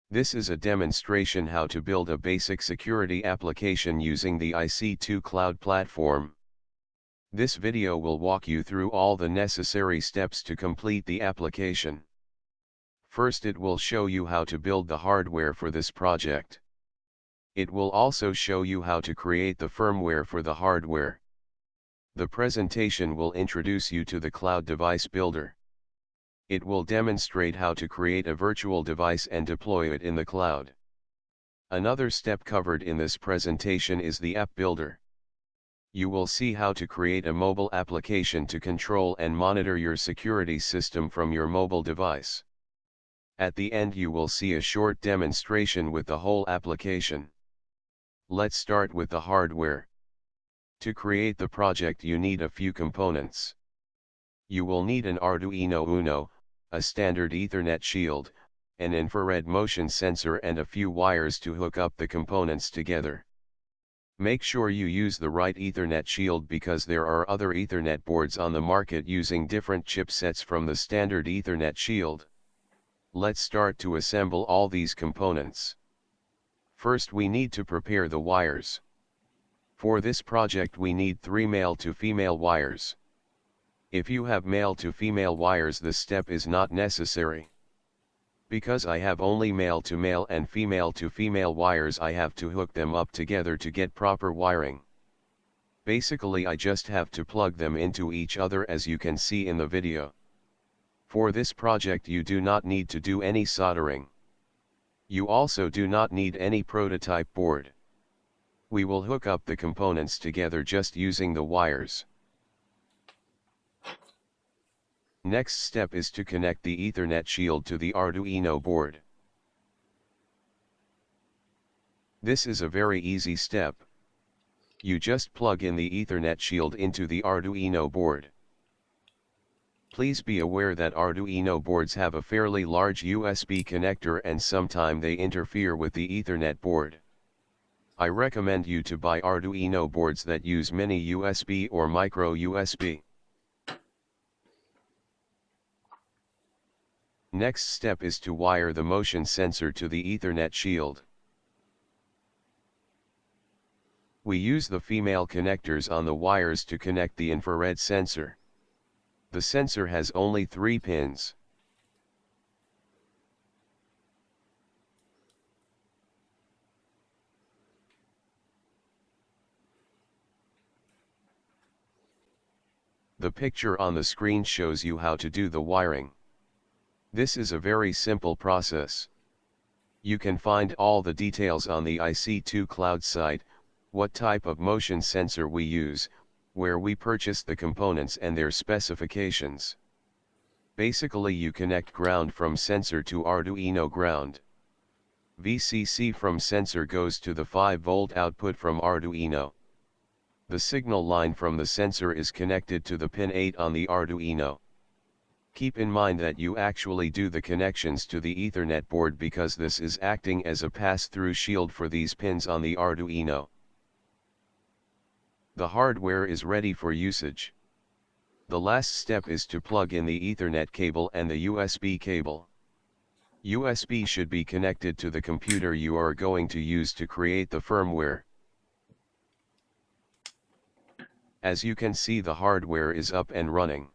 This is a demonstration how to build a basic security application using the IC2Cloud platform. This video will walk you through all the necessary steps to complete the application. First, it will show you how to build the hardware for this project. It will also show you how to create the firmware for the hardware. The presentation will introduce you to the Cloud Device Builder. It will demonstrate how to create a virtual device and deploy it in the cloud. Another step covered in this presentation is the App Builder. You will see how to create a mobile application to control and monitor your security system from your mobile device. At the end, you will see a short demonstration with the whole application. Let's start with the hardware. To create the project, you need a few components. You will need an Arduino Uno, a standard Ethernet shield, an infrared motion sensor, and a few wires to hook up the components together. Make sure you use the right Ethernet shield because there are other Ethernet boards on the market using different chipsets from the standard Ethernet shield. Let's start to assemble all these components. First, we need to prepare the wires. For this project, we need 3 male to female wires. If you have male to female wires, this step is not necessary. Because I have only male to male and female to female wires, I have to hook them up together to get proper wiring. Basically, I just have to plug them into each other, as you can see in the video. For this project, you do not need to do any soldering. You also do not need any prototype board. We will hook up the components together just using the wires. Next step is to connect the Ethernet shield to the Arduino board. This is a very easy step. You just plug in the Ethernet shield into the Arduino board. Please be aware that Arduino boards have a fairly large USB connector and sometimes they interfere with the Ethernet board. I recommend you to buy Arduino boards that use mini USB or micro USB. Next step is to wire the motion sensor to the Ethernet shield. We use the female connectors on the wires to connect the infrared sensor. The sensor has only 3 pins. The picture on the screen shows you how to do the wiring. This is a very simple process. You can find all the details on the IC2Cloud site, what type of motion sensor we use, where we purchase the components and their specifications. Basically, you connect ground from sensor to Arduino ground. VCC from sensor goes to the 5-volt output from Arduino. The signal line from the sensor is connected to the pin 8 on the Arduino. Keep in mind that you actually do the connections to the Ethernet board because this is acting as a pass-through shield for these pins on the Arduino. The hardware is ready for usage. The last step is to plug in the Ethernet cable and the USB cable. USB should be connected to the computer you are going to use to create the firmware. As you can see, the hardware is up and running.